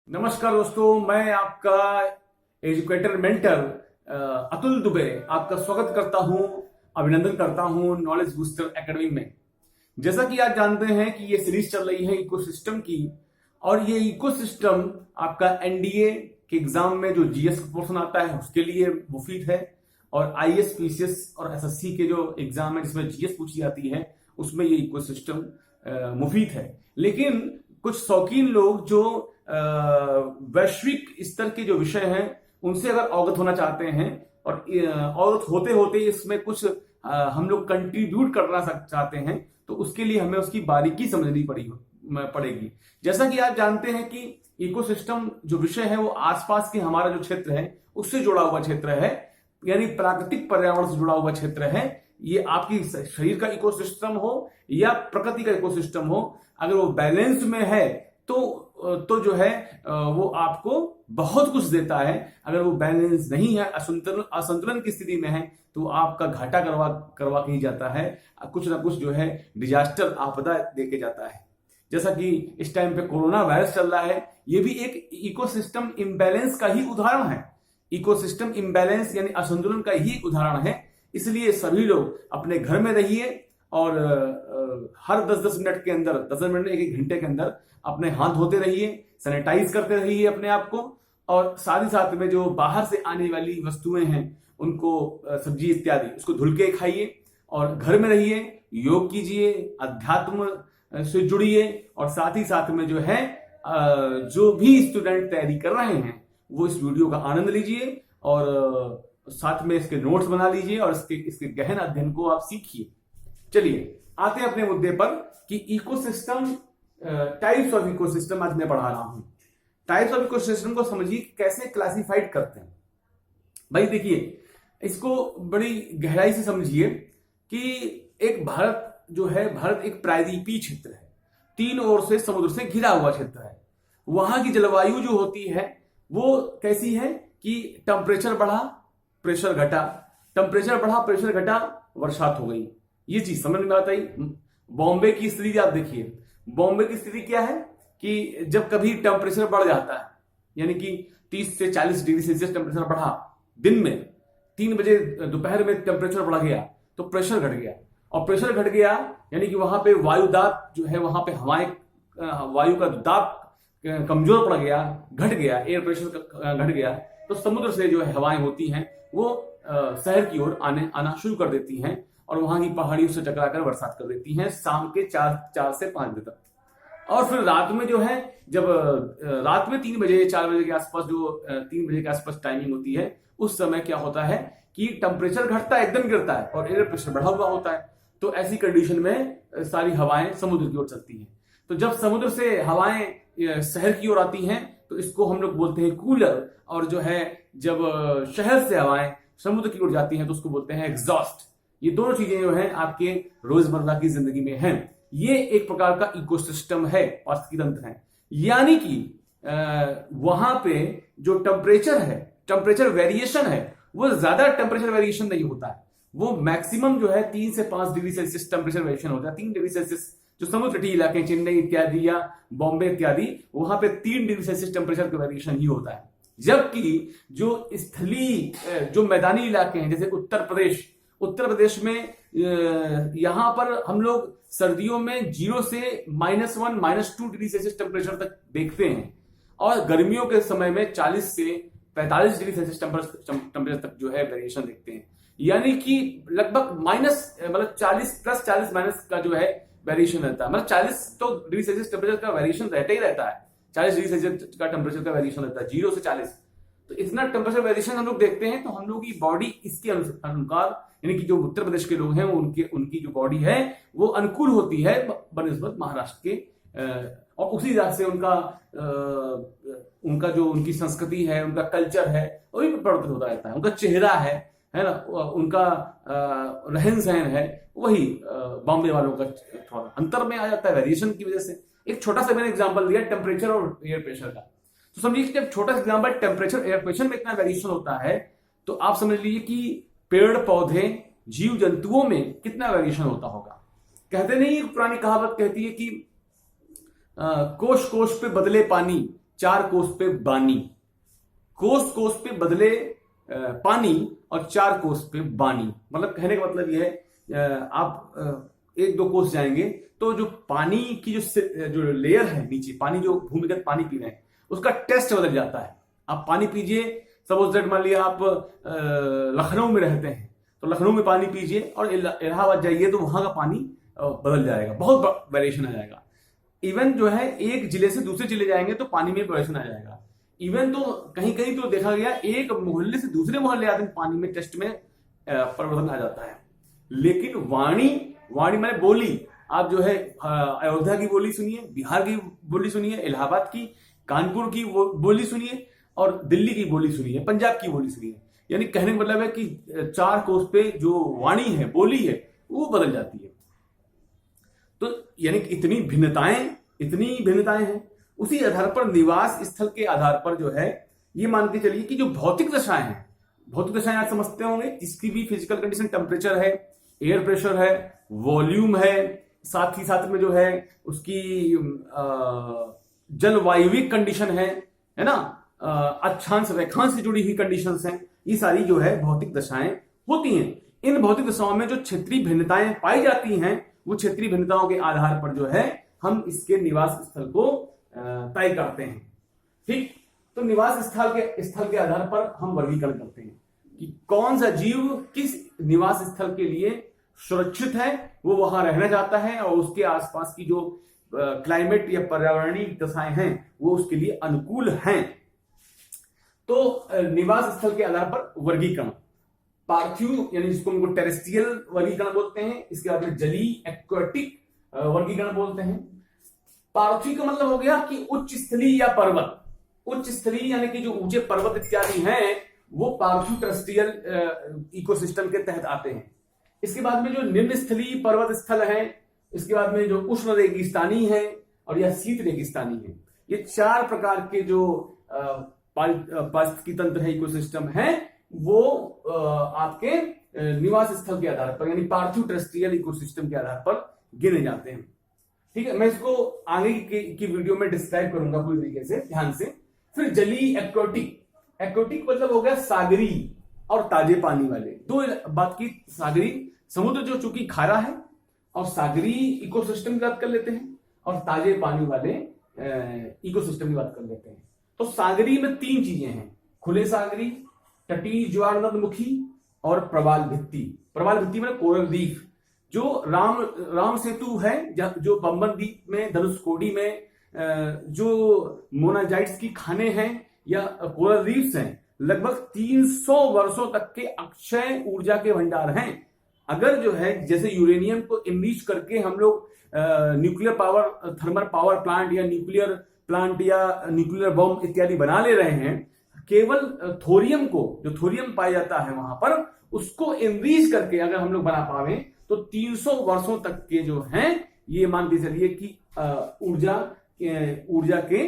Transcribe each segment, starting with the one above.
नमस्कार दोस्तों, मैं आपका एजुकेटर मेंटर अतुल दुबे आपका स्वागत करता हूं, अभिनंदन करता हूं नॉलेज बूस्टर एकेडमी में। जैसा कि आप जानते हैं कि ये सीरीज चल रही है इकोसिस्टम की, और ये इकोसिस्टम आपका एनडीए के एग्जाम में जो जीएस का पोर्शन आता है उसके लिए मुफीद है, और आईएएस, पीसीएस और एसएससी के जो एग्जाम है जिसमें जीएस पूछी जाती है उसमें ये इकोसिस्टम मुफीद है। लेकिन कुछ शौकीन लोग जो वैश्विक स्तर के जो विषय हैं उनसे अगर अवगत होना चाहते हैं और अवगत होते होते इसमें कुछ हम लोग कंट्रीब्यूट करना चाहते हैं, तो उसके लिए हमें उसकी बारीकी समझनी पड़ेगी। जैसा कि आप जानते हैं कि इकोसिस्टम जो विषय है वो आसपास के हमारा जो क्षेत्र है उससे जुड़ा हुआ क्षेत्र है, यानी प्राकृतिक पर्यावरण से जुड़ा हुआ क्षेत्र है। ये आपकी शरीर का इकोसिस्टम हो या प्रकृति का इकोसिस्टम हो, अगर वो बैलेंस में है तो जो है वो आपको बहुत कुछ देता है। अगर वो बैलेंस नहीं है, असंतुलन की स्थिति में है, तो आपका घाटा करवा के ही जाता है, कुछ ना कुछ जो है डिजास्टर, आपदा देके जाता है। जैसा कि इस टाइम पे कोरोना वायरस चल रहा है, ये भी एक इकोसिस्टम इम्बैलेंस का ही उदाहरण है। इकोसिस्टम इम्बैलेंस यानी असंतुलन का ही उदाहरण है। इसलिए सभी लोग अपने घर में रहिए और हर 10-10 मिनट के अंदर, 10 मिनट में 1-1 घंटे के अंदर अपने हाथ धोते रहिए, सैनिटाइज करते रहिए अपने आप को, और साथ ही साथ में जो बाहर से आने वाली वस्तुएं हैं उनको, सब्जी इत्यादि, उसको धुल के खाइए और घर में रहिए, योग कीजिए, अध्यात्म से जुड़िए, और साथ ही साथ में जो है जो भी स्टूडेंट तैयारी कर रहे हैं वो इस वीडियो का आनंद लीजिए और साथ में इसके नोट्स बना लीजिए और इसके गहन अध्ययन को आप सीखिए। चलिए आते हैं अपने मुद्दे पर कि इकोसिस्टम, टाइप्स ऑफ इकोसिस्टम आज मैं पढ़ा रहा हूं। टाइप्स ऑफ इकोसिस्टम को समझिए कैसे क्लासिफाइड करते हैं। भाई देखिए, इसको बड़ी गहराई से समझिए कि एक भारत जो है, भारत एक प्रायद्वीपीय क्षेत्र है, 3 ओर से समुद्र से घिरा हुआ क्षेत्र है। वहां की जलवायु जो होती है वो कैसी है कि टेम्परेचर बढ़ा, प्रेशर घटा, टेम्परेचर बढ़ा, प्रेशर घटा, वर्षात हो गई। ये चीज समझ में आता ही। बॉम्बे की स्थिति आप देखिए, बॉम्बे की स्थिति क्या है कि जब कभी टेम्परेचर बढ़ जाता है, यानी कि 30 से 40 डिग्री सेल्सियस टेम्परेचर बढ़ा दिन में, 3 बजे दोपहर में टेम्परेचर बढ़ गया तो प्रेशर घट गया, और प्रेशर घट गया यानी कि वहां पे वायु दाब जो है, वहां पे हवाएं, वायु का दाब कमजोर पड़ गया, घट गया, एयर प्रेशर घट गया, तो समुद्र से जो है हवाएं होती हैं वो शहर की ओर आना शुरू कर देती हैं और वहां की पहाड़ियों से टकराकर बरसात कर देती हैं शाम के 4 से 5 बजे तक। और फिर रात में जो है, जब रात में 3 बजे 4 बजे के आसपास, जो 3 बजे के आसपास टाइमिंग होती है, उस समय क्या होता है कि टेम्परेचर घटता है, एकदम गिरता है, और एयर प्रेशर बढ़ा हुआ होता है। तो ऐसी कंडीशन में सारी हवाएं समुद्र की ओर चलती हैं। तो जब समुद्र से हवाएं शहर की ओर आती हैं तो इसको हम लोग बोलते हैं कूलर, और जो है जब शहर से हवाएं समुद्र की ओर जाती हैं तो उसको बोलते हैं एग्जॉस्ट। ये दोनों चीजें जो है आपके रोजमर्रा की जिंदगी में हैं। ये एक प्रकार का इकोसिस्टम है, पारिस्थितिकी तंत्र है। यानी कि वहां पे जो टेम्परेचर है, टेम्परेचर वेरिएशन है, वो ज्यादा टेम्परेचर वेरिएशन नहीं होता है। वो मैक्सिमम जो है 3 से 5 डिग्री सेल्सियस टेम्परेचर वेरिएशन होता है। 3 डिग्री सेल्सियस जो समुद्र तटीय इलाके, चेन्नई इत्यादि या बॉम्बे इत्यादि, वहां पे 3 डिग्री सेल्सियस टेम्परेचर का वेरिएशन ही होता है। जबकि जो स्थलीय, जो मैदानी इलाके हैं, जैसे उत्तर प्रदेश में यहां पर हम लोग सर्दियों में 0 से -1, -2 डिग्री सेल्सियस टेम्परेचर तक देखते हैं, और गर्मियों के समय में 40 से 45 डिग्री सेल्सियस टेम्परेचर तक जो है वेरिएशन देखते हैं। यानी कि लगभग मतलब 40 प्लस 40 माइनस का जो है वेरिएशन रहता है। मतलब 40 तो डिग्री सेल्सियस टेम्परेचर का वेरिएशन रहता ही रहता है, 40 डिग्री सेल्सियस का टेम्परेचर का वेरिएशन रहता है, 0 से 40। तो इतना टेम्परेचर वेरिएशन हम लोग देखते हैं, तो हम लोग की बॉडी इसके अनुसार, यानी कि जो उत्तर प्रदेश के लोग हैं उनकी जो बॉडी है वो अनुकूल होती है बनिस्बत महाराष्ट्र के, और उसी हिसाब से उनका जो उनकी संस्कृति है, उनका कल्चर है, वो भी परिवर्तित होता रहता है। उनका चेहरा है ना, उनका रहन सहन है, वही बॉम्बे वालों का थोड़ा अंतर में आ जाता है वेरिएशन की वजह से। एक छोटा सा मैंने एग्जांपल दिया टेम्परेचर और एयर प्रेशर का, तो समझिए कि जब छोटा सा एग्जांपल टेम्परेचर एयर प्रेशर में इतना वेरिएशन होता है, तो आप समझ लीजिए कि पेड़ पौधे, जीव जंतुओं में कितना वेरिएशन होता होगा। कहते नहीं, एक पुरानी कहावत कहती है कि कोश कोश पे बदले पानी, 4 कोस पे बानी, कोस कोस पे बदले पानी और 4 कोस पे बानी। मतलब कहने का मतलब यह है आप 1-2 कोस जाएंगे तो जो पानी की जो लेयर है नीचे, पानी जो भूमिगत पानी पी रहे हैं उसका टेस्ट बदल जाता है। आप पानी पीजिए, सपोज दैट मान लिया आप लखनऊ में रहते हैं तो लखनऊ में पानी पीजिए और इलाहाबाद जाइए तो वहां का पानी बदल जाएगा, बहुत वेरिएशन आ जाएगा। इवन जो है एक जिले से दूसरे जिले जाएंगे तो पानी में वेरिएशन आ जाएगा। इवन तो कहीं कहीं तो देखा गया एक मोहल्ले से दूसरे मोहल्ले आते पानी में टेस्ट में परिवर्तन आ जाता है। लेकिन वाणी माने बोली, आप जो है अयोध्या की बोली सुनिए, बिहार की बोली सुनिए, इलाहाबाद की, कानपुर की बोली सुनिए और दिल्ली की बोली सुनिए, पंजाब की बोली सुनिए। यानी कहने का मतलब है कि 4 कोस पे जो वाणी है, बोली है, वो बदल जाती है। तो यानी कि इतनी भिन्नताएं हैं। उसी आधार पर निवास स्थल के आधार पर जो है ये मान के चलिए कि जो भौतिक दशाएं हैं, भौतिक दशाएं आप समझते होंगे, इसकी भी फिजिकल कंडीशन टेम्परेचर है, एयर प्रेशर है, वॉल्यूम है, साथ ही साथ में जो है उसकी जलवायुविक कंडीशन है ना, अक्षांश रेखांश से जुड़ी हुई कंडीशंस हैं। ये सारी जो है भौतिक दशाएं होती हैं। इन भौतिक दशाओं में जो क्षेत्रीय भिन्नताएं पाई जाती हैं, वो क्षेत्रीय भिन्नताओं के आधार पर जो है हम इसके निवास स्थल को तय करते हैं। ठीक, तो निवास स्थल के आधार पर हम वर्गीकरण करते हैं कि कौन सा जीव किस निवास स्थल के लिए सुरक्षित है, वो वहां रहना चाहता है और उसके आसपास की जो क्लाइमेट या पर्यावरणीय दशाएं हैं वो उसके लिए अनुकूल हैं। तो निवास स्थल के आधार पर वर्गीकरण, पार्थिव यानी जिसको हमको टेरेस्ट्रियल वर्गीकरण बोलते हैं, इसके बाद में जलीय एक्वाटिक वर्गीकरण बोलते हैं। पार्थिव का मतलब हो गया कि उच्च स्थलीय या पर्वत, उच्च स्थलीय यानी कि जो ऊंचे पर्वत इत्यादि हैं वो पार्थिव टेरेस्ट्रियल इकोसिस्टम के तहत आते हैं। इसके बाद में जो निम्न स्थलीय पर्वत स्थल है, इसके बाद में जो उष्ण रेगिस्तानी है और या शीत रेगिस्तानी है, ये 4 प्रकार के जो पारिस्थितिकी तंत्र है, इकोसिस्टम है, वो आपके निवास स्थल के आधार पर यानी पार्थिव टेरेस्ट्रियल इकोसिस्टम के आधार पर गिने जाते हैं। ठीक है, मैं इसको आगे की वीडियो में डिस्क्राइब करूंगा पूरी तरीके से, ध्यान से। फिर जलीय एक्वाटिक, एक्वाटिक मतलब हो गया सागरी और ताजे पानी वाले। दो बात की, सागरी समुद्र जो चूंकि खारा है और सागरी इकोसिस्टम की बात कर लेते हैं और ताजे पानी वाले इकोसिस्टम की बात कर लेते हैं। तो सागरी में 3 चीजें हैं, खुले सागरी, तटीय ज्वारनदमुखी और प्रवाल भित्ति। प्रवाल भित्ति में कोरल रीफ, जो राम सेतु है जो बंबन द्वीप में, धनुषकोडी में जो मोनाजाइट्स की खाने हैं या कोरल रीफ्स हैं, लगभग 300 वर्षों तक के अक्षय ऊर्जा के भंडार हैं। अगर जो है जैसे यूरेनियम को इनरिच करके हम लोग nuclear power, thermal power plant या न्यूक्लियर प्लांट या न्यूक्लियर बम इत्यादि बना ले रहे हैं, केवल थोरियम को, जो थोरियम पाया जाता है वहां पर, उसको इनरिच करके अगर हम लोग बना पावे तो 300 वर्षों तक के जो हैं ये मान के चलिए कि ऊर्जा के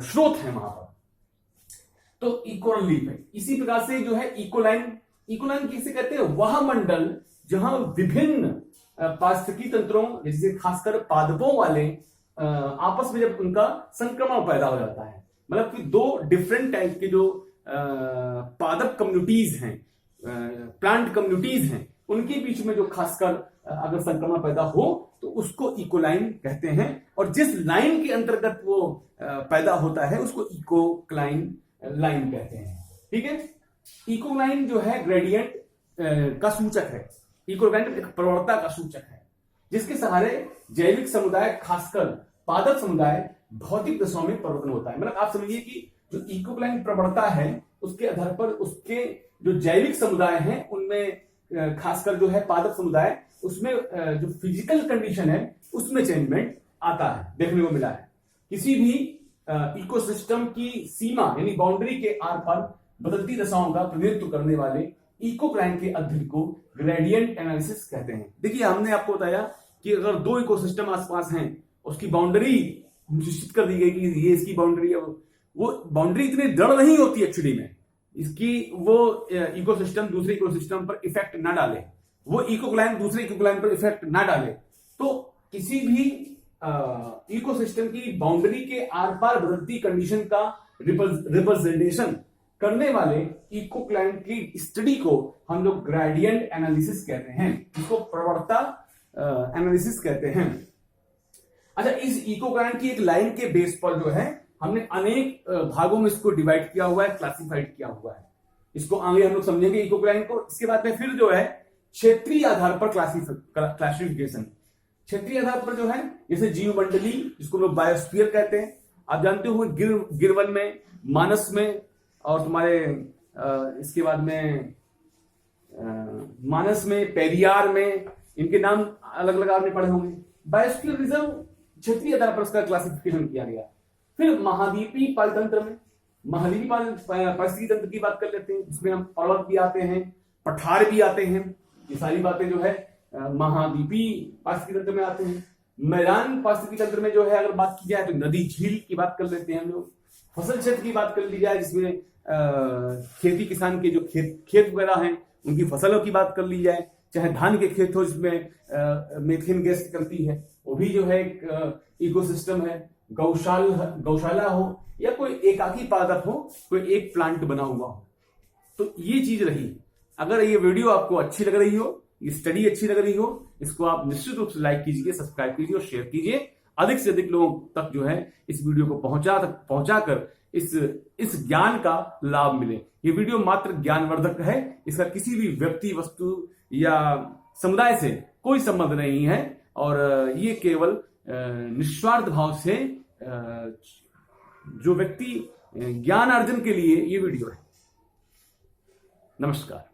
स्रोत हैं वहां पर। तो इकोरल रीफ है। इसी प्रकार से जो है इकोलाइन किसे कहते हैं? वह मंडल जहां विभिन्न पारिस्थितिकी तंत्रों, जैसे खासकर पादपों वाले आपस में जब उनका संक्रमण पैदा हो जाता है, मतलब कि 2 डिफरेंट टाइप के जो पादप कम्युनिटीज हैं, प्लांट कम्युनिटीज हैं, उनके बीच में जो खासकर अगर संक्रमण पैदा हो तो उसको इकोलाइन कहते हैं। और जिस लाइन के अंतर्गत वो पैदा होता है उसको इकोलाइन लाइन कहते हैं। ठीक है, इकोलाइन जो है ग्रेडियंट का सूचक है। इकोलाइन एक प्रवणता का सूचक है जिसके सहारे जैविक समुदाय, खासकर पादप समुदाय, भौतिक दशाओं में परिवर्तन होता है। मतलब आप समझिए कि जो इकोलाइन प्रवणता है उसके आधार पर उसके जो जैविक समुदाय हैं उनमें, खासकर जो है पादप समुदाय, उसमें जो फिजिकल कंडीशन है उसमें चेंजमेंट आता है, देखने को मिला है। किसी भी इकोसिस्टम की सीमा यानी बाउंड्री के आर पार बदलती दशाओं का प्रतिनिधित्व करने वाले इकोलाइन के अध्ययन को ग्रेडियंट एनालिसिस कहते हैं। देखिए, हमने आपको बताया कि अगर 2 इकोसिस्टम आसपास हैं, उसकी बाउंड्री निश्चित कर दी गई कि ये इसकी बाउंड्री है, वो बाउंड्री इतनी दृढ़ नहीं होती एक्चुअली में, इसकी वो इकोसिस्टम दूसरे इकोसिस्टम पर इफेक्ट ना डाले, वो इकोलाइन दूसरे इकोलाइन पर इफेक्ट ना डाले। तो किसी भी इकोसिस्टम की बाउंड्री के आर पार बदलती कंडीशन का रिप्रेजेंटेशन करने वाले इको क्लाइमेट की स्टडी को हम लोग ग्रेडियंट एनालिसिस कहते हैं, इसको प्रवणता एनालिसिस कहते हैं। अच्छा, इस इको क्लाइमेट की एक लाइन के बेस पर जो है हमने अनेक भागों में इसको डिवाइड किया हुआ है, क्लासिफाइड किया हुआ है। इसको आगे हम लोग समझेंगे इको क्लाइमेट को। इसके बाद में फिर जो है क्षेत्रीय आधार पर क्लासिफिकेशन, क्षेत्रीय आधार पर जो है जैसे जीवमंडली, जिसको लोग बायोस्फीयर कहते हैं, आप जानते हो, गिरवन में, मानस में, और तुम्हारे इसके बाद में मानस में, पेरियार में, इनके नाम अलग अलग आपने पढ़े होंगे। बायोस्फीयर रिजर्व क्षेत्रीय आधार पर उसका क्लासिफिकेशन किया गया। फिर महाद्वीपीय पारितंत्र में, महाद्वीपीय पारिस्थितिकी तंत्र की बात कर लेते हैं, जिसमें हम पर्वत भी आते हैं, पठार भी आते हैं। ये सारी बातें जो है महाद्वीपीय पारिस्थितिकी तंत्र में आते हैं। मैदान पारिस्थितिकी तंत्र में जो है अगर बात की जाए तो नदी झील की बात कर लेते हैं हम लोग। फसल क्षेत्र की बात कर ली जाए, जिसमें खेती किसान के जो खेत वगैरह हैं उनकी फसलों की बात कर ली जाए, चाहे धान के खेत हो जिसमें मीथेन गैस निकलती है, वो भी जो है एक इकोसिस्टम है। गौशाला हो या कोई एकाकी पादप हो, कोई एक प्लांट बना हुआ हो, तो ये चीज रही। अगर ये वीडियो आपको अच्छी लग रही हो, ये स्टडी अच्छी लग रही हो, इसको आप निश्चित रूप से लाइक कीजिए, सब्सक्राइब कीजिए और शेयर कीजिए। अधिक से अधिक लोगों तक जो है इस वीडियो को पहुंचाकर इस ज्ञान का लाभ मिले। ये वीडियो मात्र ज्ञानवर्धक है, इसका किसी भी व्यक्ति, वस्तु या समुदाय से कोई संबंध नहीं है, और ये केवल निस्वार्थ भाव से जो व्यक्ति ज्ञान अर्जन के लिए ये वीडियो है। नमस्कार।